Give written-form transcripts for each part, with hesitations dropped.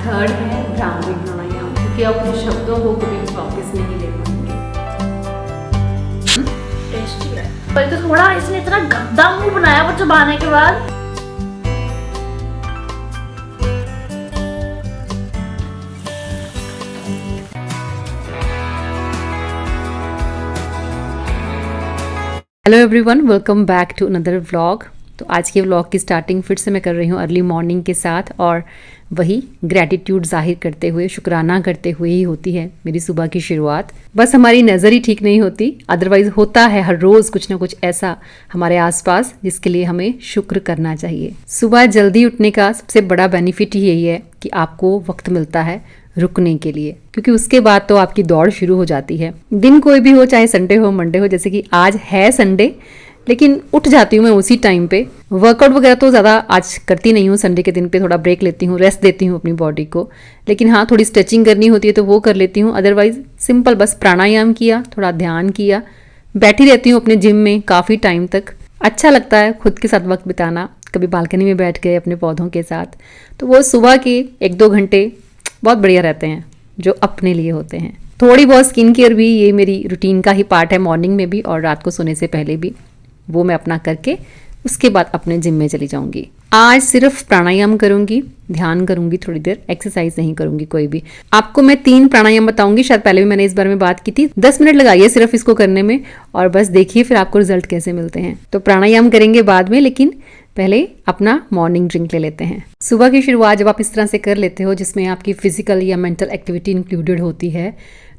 Third है भ्रामरी प्राणायाम, क्योंकि आप अपने शब्दों को कभी वापस नहीं ले पाएंगे। टेस्टी है पर तो थोड़ा इसने इतना गंदा मुंह बनाया वो चबाने के बाद। Hello everyone, welcome back to another vlog. तो आज के व्लॉग की स्टार्टिंग फिर से मैं कर रही हूँ अर्ली मॉर्निंग के साथ, और वही ग्रैटिट्यूड जाहिर करते हुए, शुक्राना करते हुए ही होती है मेरी सुबह की शुरुआत। बस हमारी नज़र ही ठीक नहीं होती, अदरवाइज होता है हर रोज़ कुछ ना कुछ ऐसा हमारे आसपास जिसके लिए हमें शुक्र करना चाहिए। सुबह जल्दी उठने का सबसे बड़ा बेनिफिट ही यही है कि आपको वक्त मिलता है रुकने के लिए, क्योंकि उसके बाद तो आपकी दौड़ शुरू हो जाती है। दिन कोई भी हो, चाहे संडे हो मंडे हो, जैसे कि आज है संडे, लेकिन उठ जाती हूँ मैं उसी टाइम पे। वर्कआउट वगैरह तो ज़्यादा आज करती नहीं हूँ, संडे के दिन पे थोड़ा ब्रेक लेती हूँ, रेस्ट देती हूँ अपनी बॉडी को। लेकिन हाँ, थोड़ी स्ट्रेचिंग करनी होती है तो वो कर लेती हूँ, अदरवाइज सिंपल बस प्राणायाम किया, थोड़ा ध्यान किया, बैठी रहती हूँ अपने जिम में काफ़ी टाइम तक। अच्छा लगता है खुद के साथ वक्त बिताना, कभी बालकनी में बैठ गए अपने पौधों के साथ, तो वो सुबह के 1-2 घंटे बहुत बढ़िया रहते हैं जो अपने लिए होते हैं। थोड़ी बहुत स्किन केयर भी ये मेरी रूटीन का ही पार्ट है, मॉर्निंग में भी और रात को सोने से पहले भी। वो मैं अपना करके उसके बाद अपने जिम में चली जाऊंगी। आज सिर्फ प्राणायाम करूंगी, ध्यान करूंगी थोड़ी देर, एक्सरसाइज नहीं करूंगी कोई भी। आपको मैं 3 प्राणायाम बताऊंगी, शायद पहले भी मैंने इस बारे में बात की थी। 10 मिनट लगाइए सिर्फ इसको करने में और बस देखिए फिर आपको रिजल्ट कैसे मिलते हैं। तो प्राणायाम करेंगे बाद में, लेकिन पहले अपना मॉर्निंग ड्रिंक ले लेते हैं। सुबह की शुरुआत जब आप इस तरह से कर लेते हो जिसमें आपकी फिजिकल या मेंटल एक्टिविटी इंक्लूडेड होती है,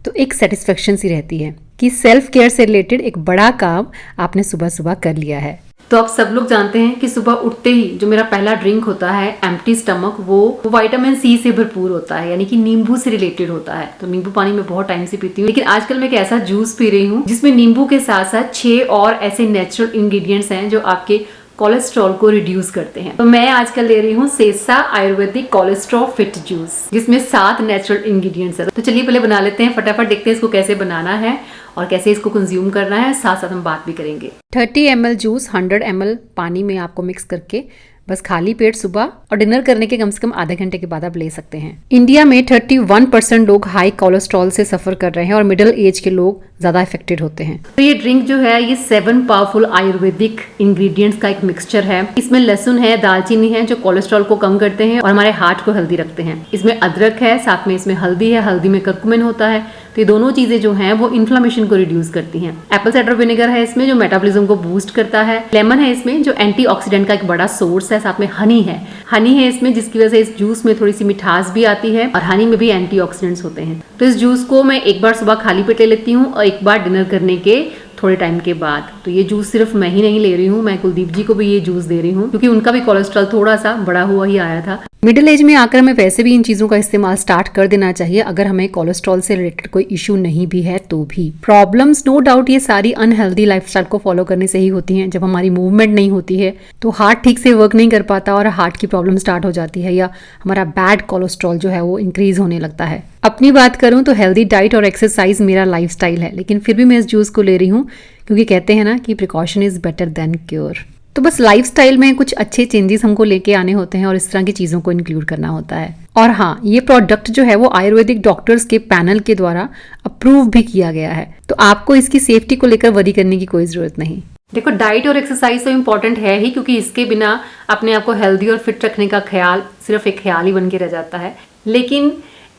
तो एक सेटिस्फेक्शन सी रहती है कि सेल्फ केयर से रिलेटेड एक बड़ा काम आपने सुबह सुबह कर लिया है। तो आप सब लोग जानते हैं कि सुबह उठते ही जो मेरा पहला ड्रिंक होता है एम्प्टी स्टमक, वो विटामिन सी से भरपूर होता है, यानी कि नींबू से रिलेटेड होता है। तो नींबू पानी मैं बहुत टाइम से पीती हूँ, लेकिन आजकल मैं एक ऐसा जूस पी रही हूँ जिसमें नींबू के साथ साथ 6 और ऐसे नेचुरल इंग्रेडिएंट्स हैं जो आपके कोलेस्ट्रॉल को रिड्यूस करते हैं। तो मैं आजकल ले रही हूँ सेसा आयुर्वेदिक कोलेस्ट्रॉल फिट जूस, जिसमें 7 नेचुरल इंग्रेडिएंट्स है। तो चलिए पहले बना लेते हैं, फटाफट देखते हैं इसको कैसे बनाना है और कैसे इसको कंज्यूम करना है, साथ साथ हम बात भी करेंगे। 30 ml जूस 100 ml पानी में आपको मिक्स करके बस खाली पेट सुबह और डिनर करने के कम से कम आधे घंटे के बाद आप ले सकते हैं। इंडिया में 31% लोग हाई कोलेस्ट्रॉल से सफर कर रहे हैं और मिडिल एज के लोग ज्यादा इफेक्टेड होते हैं। तो ये ड्रिंक जो है ये 7 पावरफुल आयुर्वेदिक इंग्रेडिएंट्स का एक मिक्सचर है। इसमें लहसुन है, दालचीनी है जो कोलेस्ट्रॉल को कम करते हैं और हमारे हार्ट को हेल्दी रखते हैं। इसमें अदरक है, साथ में इसमें हल्दी है, हल्दी में करकुमिन होता है। तो ये दोनों चीजें जो हैं वो इन्फ्लेमेशन को रिड्यूस करती हैं। एप्पल साइडर विनेगर है इसमें जो मेटाबॉलिज्म को बूस्ट करता है। लेमन है इसमें जो एंटीऑक्सीडेंट का एक बड़ा सोर्स है। साथ में हनी है इसमें, जिसकी वजह से इस जूस में थोड़ी सी मिठास भी आती है और हनी में भी एंटीऑक्सीडेंट्स होते हैं। तो इस जूस को मैं एक बार सुबह खाली पेट ले लेती हूँ और एक बार डिनर करने के थोड़े टाइम के बाद। तो ये जूस सिर्फ मैं ही नहीं ले रही हूँ, मैं कुलदीप जी को भी ये जूस दे रही हूँ, क्योंकि उनका भी कोलेस्ट्रॉल थोड़ा सा बढ़ा हुआ ही आया था। मिडिल एज में आकर हमें वैसे भी इन चीजों का इस्तेमाल स्टार्ट कर देना चाहिए, अगर हमें कोलेस्ट्रॉल से रिलेटेड कोई इशू नहीं भी है तो भी। प्रॉब्लम्स नो डाउट ये सारी अनहेल्दी लाइफस्टाइल को फॉलो करने से ही होती हैं। जब हमारी मूवमेंट नहीं होती है तो हार्ट ठीक से वर्क नहीं कर पाता और हार्ट की प्रॉब्लम स्टार्ट हो जाती है, या हमारा बैड कोलेस्ट्रॉल जो है वो इंक्रीज होने लगता है। अपनी बात करूं तो हेल्दी डाइट और एक्सरसाइज मेरा लाइफस्टाइल है, लेकिन फिर भी मैं इस जूस को ले रही हूँ क्योंकि कहते हैं ना कि precaution is better than cure. तो बस लाइफस्टाइल में कुछ अच्छे चेंजेस हमको लेके आने होते हैं और इस तरह की चीज़ों को इंक्लूड करना होता है। और हाँ, ये प्रोडक्ट जो है वो आयुर्वेदिक डॉक्टर्स के पैनल के द्वारा अप्रूव भी किया गया है, तो आपको इसकी सेफ्टी को लेकर वरी करने की कोई ज़रूरत नहीं। देखो, डाइट और एक्सरसाइज तो इम्पॉर्टेंट है ही, क्योंकि इसके बिना अपने आप को हेल्दी और फिट रखने का ख्याल सिर्फ एक ख्याल ही बन के रह जाता है। लेकिन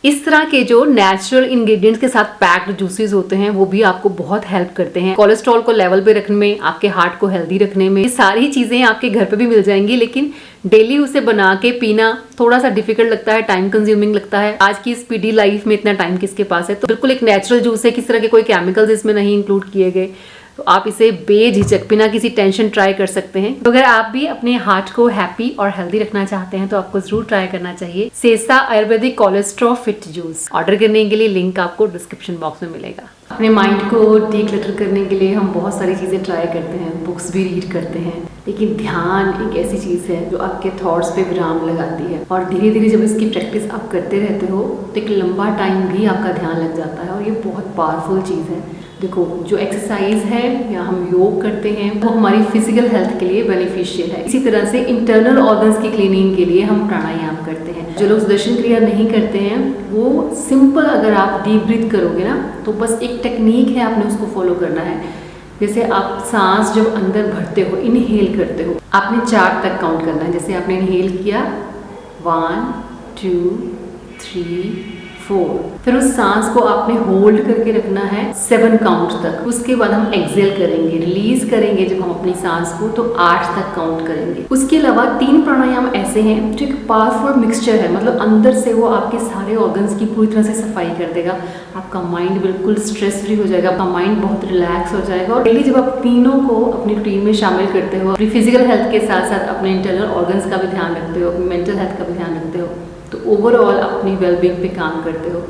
इस तरह के जो नेचुरल इंग्रेडिएंट्स के साथ पैक्ड जूसेस होते हैं वो भी आपको बहुत हेल्प करते हैं कोलेस्ट्रॉल को लेवल पे रखने में, आपके हार्ट को हेल्दी रखने में। ये सारी चीजें आपके घर पे भी मिल जाएंगी, लेकिन डेली उसे बना के पीना थोड़ा सा डिफिकल्ट लगता है, टाइम कंज्यूमिंग लगता है। आज की स्पीडी लाइफ में इतना टाइम किसके पास है? तो बिल्कुल एक नेचुरल जूस है, किस तरह के कोई केमिकल्स इसमें नहीं इंक्लूड किए गए। तो आप इसे बेझिझक बिना किसी टेंशन ट्राई कर सकते हैं। तो अगर आप भी अपने हार्ट को हैप्पी और हेल्दी रखना चाहते हैं तो आपको जरूर ट्राई करना चाहिए सेसा Ayurvedic cholesterol fit juice. Order करने के लिए लिंक आपको डिस्क्रिप्शन बॉक्स में मिलेगा। अपने माइंड को डीक्लटर करने के लिए हम बहुत सारी चीज़ें ट्राई करते हैं, बुक्स भी रीड करते हैं, लेकिन ध्यान एक ऐसी चीज़ है जो आपके थॉट्स पे विराम लगाती है। और धीरे धीरे जब इसकी प्रैक्टिस आप करते रहते हो तो एक लंबा टाइम भी आपका ध्यान लग जाता है और ये बहुत पावरफुल चीज़ है। देखो, जो एक्सरसाइज है या हम योग करते हैं वो हमारी फिजिकल हेल्थ के लिए बेनिफिशियल है। इसी तरह से इंटरनल ऑर्गन्स की क्लीनिंग के लिए हम प्राणायाम करते हैं। जो लोग सुदर्शन क्रिया नहीं करते हैं वो सिंपल, अगर आप डीप ब्रीथ करोगे ना, तो बस एक टेक्निक है, आपने उसको फॉलो करना है। जैसे आप सांस जब अंदर भरते हो, इनहेल करते हो, आपने 4 तक काउंट करना है। जैसे आपने इनहेल किया 1 2 3 4, फिर उस सांस को आपने होल्ड करके रखना है 7 काउंट तक। उसके बाद हम एक्सेल करेंगे, रिलीज करेंगे जब हम अपनी सांस को, तो 8 तक काउंट करेंगे। उसके अलावा 3 प्राणायाम ऐसे हैं जो एक पावरफुल मिक्सचर है, मतलब अंदर से वो आपके सारे ऑर्गन्स की पूरी तरह से सफाई कर देगा। आपका माइंड बिल्कुल स्ट्रेस फ्री हो जाएगा, आपका माइंड बहुत रिलैक्स हो जाएगा। और डेली जब आप तीनों को अपनी रूटीन में शामिल करते हो, अपनी फिजिकल हेल्थ के साथ साथ अपने इंटरनल ऑर्गन्स का भी ध्यान रखते हो, अपनी मेंटल हेल्थ का भी ध्यान रखते हो, तो ओवरऑल अपनी वेलबींग पे काम करते हो।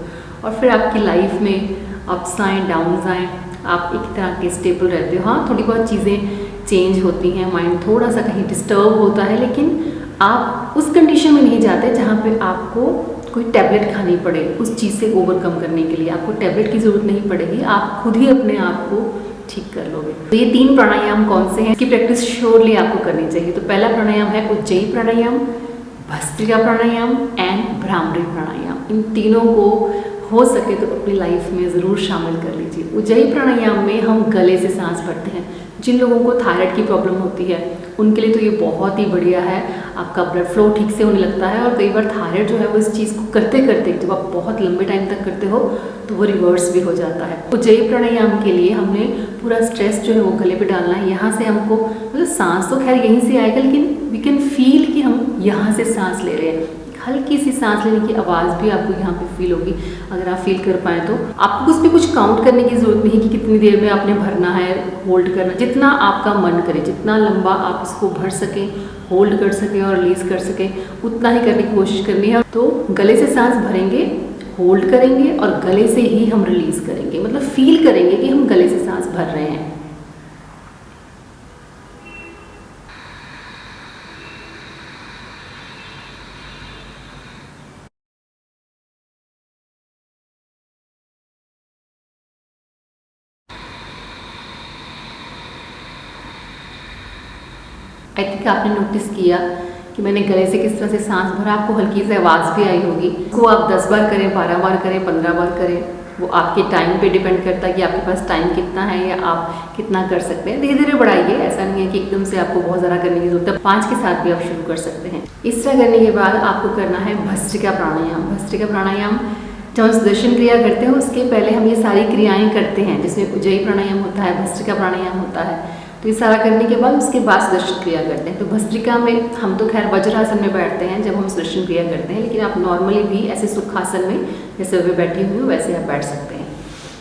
और फिर आपकी लाइफ में अप्स आएँ, डाउन्स आएँ, आप एक तरह के स्टेबल रहते हो। हाँ, थोड़ी बहुत चीज़ें चेंज होती हैं, माइंड थोड़ा सा कहीं डिस्टर्ब होता है, लेकिन आप उस कंडीशन में नहीं जाते जहाँ पे आपको कोई टैबलेट खानी पड़े उस चीज़ से ओवरकम करने के लिए। आपको टैबलेट की ज़रूरत नहीं पड़ेगी, आप खुद ही अपने आप को ठीक कर लोगे। तो ये 3 प्राणायाम कौन से हैं, इसकी प्रैक्टिस श्योरली आपको करनी चाहिए। तो पहला प्राणायाम है उज्जयी प्राणायाम, भस्त्रिका प्राणायाम एंड भ्रामरी प्राणायाम। इन तीनों को हो सके तो अपनी लाइफ में ज़रूर शामिल कर लीजिए। उज्जयी प्राणायाम में हम गले से सांस भरते हैं। जिन लोगों को थायराइड की प्रॉब्लम होती है उनके लिए तो ये बहुत ही बढ़िया है, आपका ब्लड फ्लो ठीक से होने लगता है। और कई बार थायराइड जो है वो इस चीज़ को करते करते जब आप बहुत लंबे टाइम तक करते हो तो वो रिवर्स भी हो जाता है। उज्जयी प्राणायाम के लिए हमने पूरा स्ट्रेस जो है वो गले पे डालना है। यहाँ से हमको, मतलब सांस तो खैर यहीं से आएगा, लेकिन वी कैन फील कि हम यहाँ से सांस ले रहे हैं। हल्की सी सांस लेने की आवाज़ भी आपको यहाँ पे फील होगी, अगर आप फील कर पाए तो। आपको उस पर कुछ काउंट करने की ज़रूरत नहीं कि कितनी देर में आपने भरना है, होल्ड करना, जितना आपका मन करे, जितना लंबा आप इसको भर सकें, होल्ड कर सकें और रिलीज़ कर सकें, उतना ही करने की कोशिश करनी है। तो गले से सांस भरेंगे, होल्ड करेंगे और गले से ही हम रिलीज़ करेंगे, मतलब फील करेंगे कि हम गले से सांस भर रहे हैं। आई थिंक आपने नोटिस किया कि मैंने गले से किस तरह से सांस भरा, आपको हल्की सी आवाज़ भी आई होगी। इसको आप 10 बार करें, 12 बार करें, 15 बार करें, वो आपके टाइम पे डिपेंड करता है कि आपके पास टाइम कितना है या आप कितना कर सकते हैं। धीरे धीरे बढ़ाइए, ऐसा नहीं है कि एकदम से आपको बहुत ज़्यादा करने की जरूरत है। 5 के साथ भी आप शुरू कर सकते हैं। इस तरह करने के बाद आपको करना है भस्त्रिका प्राणायाम। भस्त्रिका प्राणायाम जब हम सुदर्शन क्रिया करते हैं उसके पहले हम ये सारी क्रियाएँ करते हैं, जिसमें उज्जयी प्राणायाम होता है, भस्त्रिका प्राणायाम होता है। तो ये सारा करने के बाद उसके बाद सुदर्शन क्रिया करते हैं। तो भस्त्रिका में हम तो खैर वज्रासन में बैठते हैं जब हम सुदर्शन क्रिया करते हैं, लेकिन आप नॉर्मली भी ऐसे सुखासन में जैसे वे बैठी हुई हो वैसे आप बैठ सकते हैं।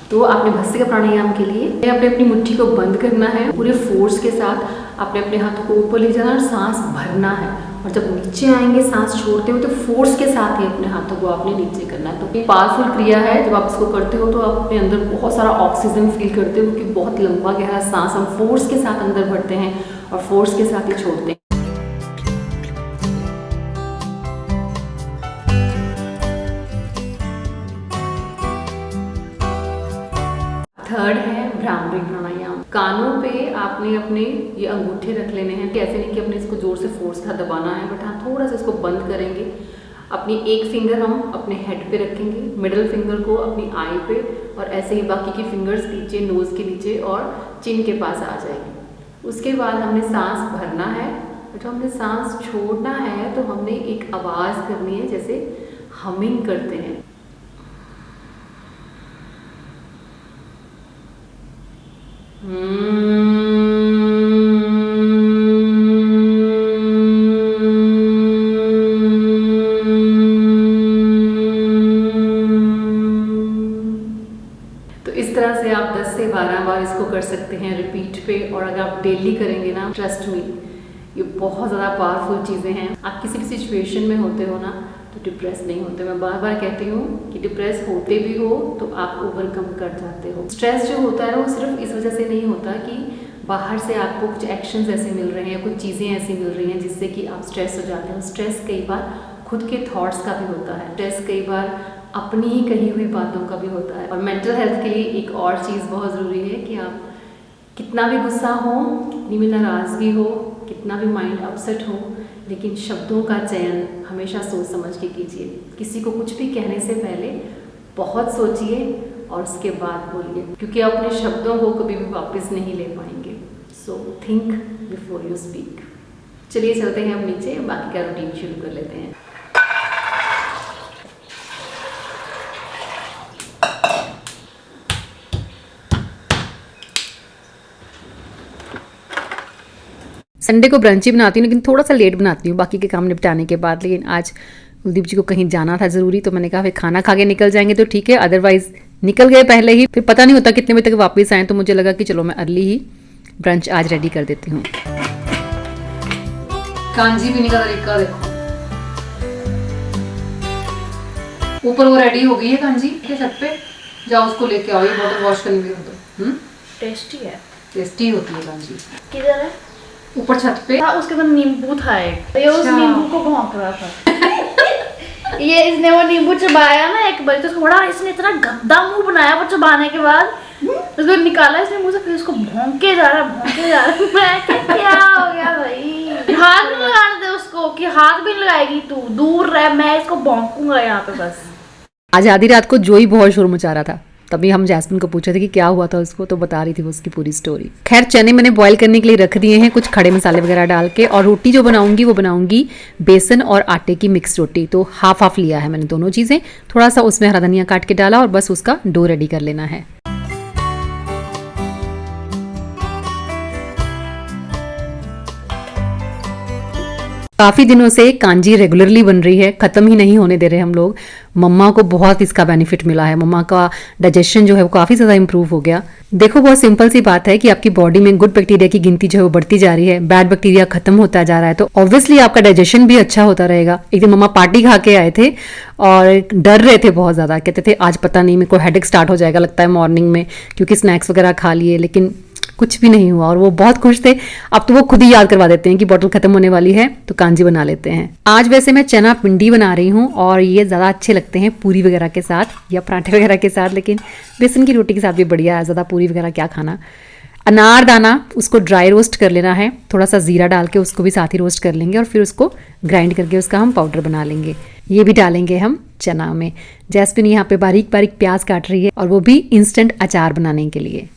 तो आपने भस्त्रिका प्राणायाम के लिए आपने अपनी मुट्ठी को बंद करना है, पूरे फोर्स के साथ आपने अपने हाथों को ऊपर ले जाना और सांस भरना है। और जब नीचे आएंगे सांस छोड़ते हो तो फोर्स के साथ ही अपने हाथों को आपने नीचे करना है। तो ये पावरफुल क्रिया है। जब आप इसको करते हो तो आप अपने अंदर बहुत सारा ऑक्सीजन फील करते हो, क्योंकि बहुत लंबा गहरा सांस हम फोर्स के साथ अंदर भरते हैं और फोर्स के साथ ही छोड़ते हैं। थर्ड है भ्रामरी प्राणायाम। कानों पे आपने अपने ये अंगूठे रख लेने हैं, ऐसे नहीं कि अपने इसको जोर से फोर्स का दबाना है, बट हाँ थोड़ा सा इसको बंद करेंगे। अपनी एक फिंगर हम अपने हेड पे रखेंगे, मिडिल फिंगर को अपनी आई पे, और ऐसे ही बाकी की फिंगर्स नीचे नोज़ के नीचे और चिन के पास आ जाएंगे। उसके बाद हमने सांस भरना है, जब हमने सांस छोड़ना है तो हमने एक आवाज़ करनी है, जैसे हमिंग करते हैं। तो इस तरह से आप 10 से 12 बार इसको कर सकते हैं रिपीट पे। और अगर आप डेली करेंगे ना, ट्रस्ट मी, ये बहुत ज़्यादा पावरफुल चीज़ें हैं। आप किसी भी सिचुएशन में होते हो ना तो डिप्रेस नहीं होते। मैं बार बार कहती हूँ कि डिप्रेस होते भी हो तो आप ओवरकम कर जाते हो। स्ट्रेस जो होता है ना वो सिर्फ इस वजह से नहीं होता कि बाहर से आपको कुछ एक्शंस ऐसे मिल रहे हैं, कुछ चीज़ें ऐसी मिल रही हैं जिससे कि आप स्ट्रेस हो जाते हो। स्ट्रेस कई बार खुद के थॉट्स का भी होता है। स्ट्रेस कई बार अपनी ही कही हुई बातों का भी होता है। और मेंटल हेल्थ के लिए एक और चीज़ बहुत ज़रूरी है कि आप कितना भी गुस्सा हो, कितनी भी नाराज़गी हो, कितना भी माइंड अपसेट हो, लेकिन शब्दों का चयन हमेशा सोच समझ के कीजिए। किसी को कुछ भी कहने से पहले बहुत सोचिए और उसके बाद बोलिए, क्योंकि आप अपने शब्दों को कभी भी वापस नहीं ले पाएंगे। So think before you speak. चलिए चलते हैं अब नीचे, बाकी का रूटीन शुरू कर लेते हैं। संडे को ब्रंच ही बनाती हूँ, लेकिन थोड़ा सा लेट बनाती हूँ बाकी के काम निपटाने के बाद। लेकिन आज कुलदीप जी को कहीं जाना था ज़रूरी, तो मैंने कहा फिर खाना खा के निकल जाएंगे तो ठीक है, अदरवाइज निकल गए पहले ही, फिर पता नहीं होता कितने बजे तक वापस आए। तो मुझे लगा कि चलो मैं अर्ली ही ब्रंच आज रेडी कर देती हूँ। कांजी पीने का तरीका देखो, ऊपर वो रेडी हो गई है कांजी के छत पे, जाओ उसको लेके आओ, ये बॉटल वॉश करनी भी हो। टेस्टी है, टेस्टी होती है कांजी। किधर है? ऊपर छत पे। हाँ, उसके बाद नींबू था एक, ये उस अच्छा। नींबू को भौंक रहा था। ये इसने वो नींबू चबाया ना एक बार, तो थोड़ा इसने इतना गंदा मुंह बनाया वो चबाने के बाद, उसको निकाला इसने मुंह से, फिर उसको भौंके जा रहा। मैं क्या हो गया भाई, हाथ नहीं लगाने दे उसको, कि हाथ भी नहीं लगाएगी तू, दूर रह, मैं इसको भौंकूंगा यहाँ पे बस। आज आधी रात को जोई बहुत शोर मचा रहा था, तभी हम जैस्मिन को पूछे थे कि क्या हुआ था उसको, तो बता रही थी वो उसकी पूरी स्टोरी। खैर चने मैंने बॉईल करने के लिए रख दिए हैं, कुछ खड़े मसाले वगैरह डाल के, और रोटी जो बनाऊंगी वो बनाऊंगी बेसन और आटे की मिक्स रोटी। तो हाफ हाफ लिया है मैंने दोनों चीज़ें, थोड़ा सा उसमें हरा धनिया काट के डाला और बस उसका डो रेडी कर लेना है। काफ़ी दिनों से कांजी रेगुलरली बन रही है, ख़त्म ही नहीं होने दे रहे हम लोग। मम्मा को बहुत इसका बेनिफिट मिला है, मम्मा का डाइजेशन जो है वो काफ़ी ज़्यादा इंप्रूव हो गया। देखो बहुत सिंपल सी बात है कि आपकी बॉडी में गुड बैक्टीरिया की गिनती जो है वो बढ़ती जा रही है, बैड बैक्टीरिया खत्म होता जा रहा है, तो ऑब्वियसली आपका डाइजेशन भी अच्छा होता रहेगा। एक दिन मम्मा पार्टी खा के आए थे और डर रहे थे बहुत ज़्यादा, कहते थे आज पता नहीं मेरे को हेडेक स्टार्ट हो जाएगा लगता है मॉर्निंग में, क्योंकि स्नैक्स वगैरह खा लिए, लेकिन कुछ भी नहीं हुआ और वो बहुत खुश थे। अब तो वो खुद ही याद करवा देते हैं कि बॉटल खत्म होने वाली है तो कांजी बना लेते हैं। आज वैसे मैं चना पिंडी बना रही हूँ और ये ज़्यादा अच्छे लगते हैं पूरी वगैरह के साथ या पराठे वगैरह के साथ, लेकिन बेसन की रोटी के साथ भी बढ़िया है, ज़्यादा पूरी वगैरह क्या खाना। अनारदाना उसको ड्राई रोस्ट कर लेना है, थोड़ा सा ज़ीरा डाल के उसको भी साथ ही रोस्ट कर लेंगे और फिर उसको ग्राइंड करके उसका हम पाउडर बना लेंगे। ये भी डालेंगे हम चना में। जैस्मिन यहाँ पे बारीक बारीक प्याज काट रही है और वो भी इंस्टेंट अचार बनाने के लिए।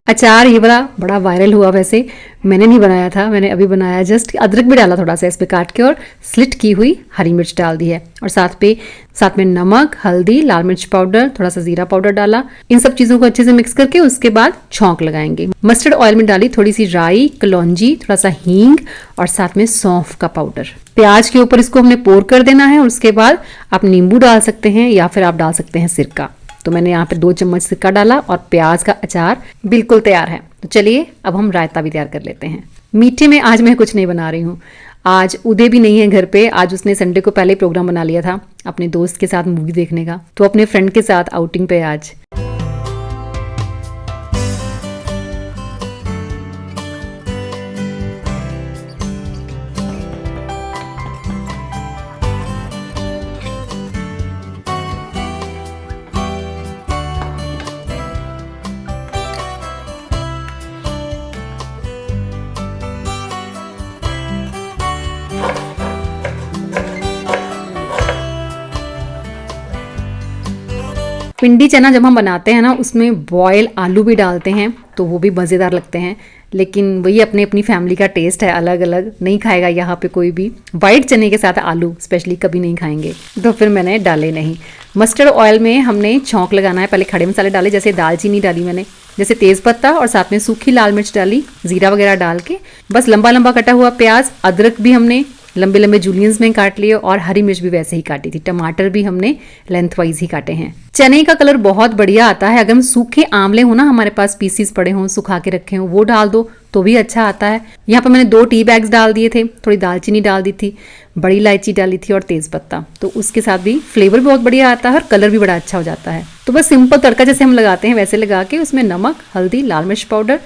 अचार ये बड़ा वायरल हुआ, वैसे मैंने नहीं बनाया था, मैंने अभी बनाया, जस्ट अदरक भी डाला थोड़ा सा इसमें काट के और स्लिट की हुई हरी मिर्च डाल दी है और साथ में नमक, हल्दी, लाल मिर्च पाउडर, थोड़ा सा जीरा पाउडर डाला। इन सब चीज़ों को अच्छे से मिक्स करके उसके बाद छौंक लगाएंगे। मस्टर्ड ऑयल में डाली थोड़ी सी राई, कलौंजी, थोड़ा सा हींग और साथ में सौंफ का पाउडर। प्याज के ऊपर इसको हमने पोर कर देना है और उसके बाद आप नींबू डाल सकते हैं या फिर आप डाल सकते हैं सिरका। तो मैंने यहाँ पे 2 चम्मच सिरका डाला और प्याज का अचार बिल्कुल तैयार है। तो चलिए अब हम रायता भी तैयार कर लेते हैं। मीठे में आज मैं कुछ नहीं बना रही हूँ, आज उदय भी नहीं है घर पे। आज उसने संडे को पहले प्रोग्राम बना लिया था अपने दोस्त के साथ मूवी देखने का, तो अपने फ्रेंड के साथ आउटिंग पे आज। पिंडी चना जब हम बनाते हैं ना, उसमें बॉयल आलू भी डालते हैं तो वो भी मज़ेदार लगते हैं, लेकिन वही अपनी अपनी फैमिली का टेस्ट है, अलग अलग नहीं खाएगा यहाँ पे कोई भी। वाइट चने के साथ आलू स्पेशली कभी नहीं खाएंगे, तो फिर मैंने डाले नहीं। मस्टर्ड ऑयल में हमने छौंक लगाना है, पहले खड़े मसाले डाले, जैसे दालचीनी डाली मैंने, जैसे तेज़पत्ता और साथ में सूखी लाल मिर्च डाली, जीरा वगैरह डाल के बस लंबा लंबा कटा हुआ प्याज, अदरक भी हमने लंबे लंबे जूलियंस में काट लिए और हरी मिर्च भी वैसे ही काटी थी, टमाटर भी हमने लेंथ वाइज ही काटे हैं। चने का कलर बहुत बढ़िया आता है, अगर हम सूखे आंवले हो ना, हमारे पास पीसीस पड़े हों, सुखा के रखे हों, वो डाल दो तो भी अच्छा आता है। यहाँ पर मैंने 2 टी बैग्स डाल दिए थे, थोड़ी दालचीनी डाल दी थी, बड़ी इलायची डाली थी और तेज़पत्ता, तो उसके साथ भी फ्लेवर बहुत बढ़िया आता है और कलर भी बड़ा अच्छा हो जाता है। तो बस सिंपल तड़का जैसे हम लगाते हैं वैसे लगा के उसमें नमक, हल्दी, लाल मिर्च पाउडर,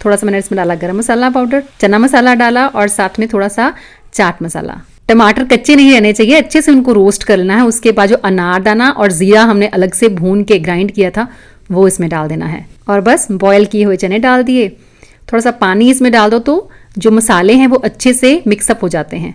थोड़ा सा मैंने इसमें डाला गरम मसाला पाउडर, चना मसाला डाला और साथ में थोड़ा सा चाट मसाला। टमाटर कच्चे नहीं रहने चाहिए, अच्छे से उनको रोस्ट कर लेना है। उसके बाद जो अनारदाना और जीरा हमने अलग से भून के ग्राइंड किया था वो इसमें डाल देना है और बस बॉयल किए हुए चने डाल दिए। थोड़ा सा पानी इसमें डाल दो तो जो मसाले हैं वो अच्छे से मिक्सअप हो जाते हैं।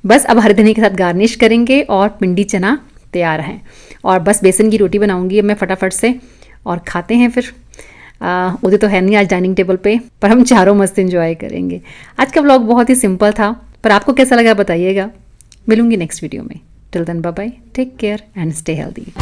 बस अब हरे धनिया के साथ गार्निश करेंगे और पिंडी चना तैयार है। और बस बेसन की रोटी बनाऊंगी अब मैं फटाफट से और खाते हैं फिर। उदय तो है नहीं आज डाइनिंग टेबल पे, पर हम चारों मस्त एंजॉय करेंगे। आज का व्लॉग बहुत ही सिंपल था, पर आपको कैसा लगा बताइएगा। मिलूंगी नेक्स्ट वीडियो में। Till then bye bye, take care and stay healthy.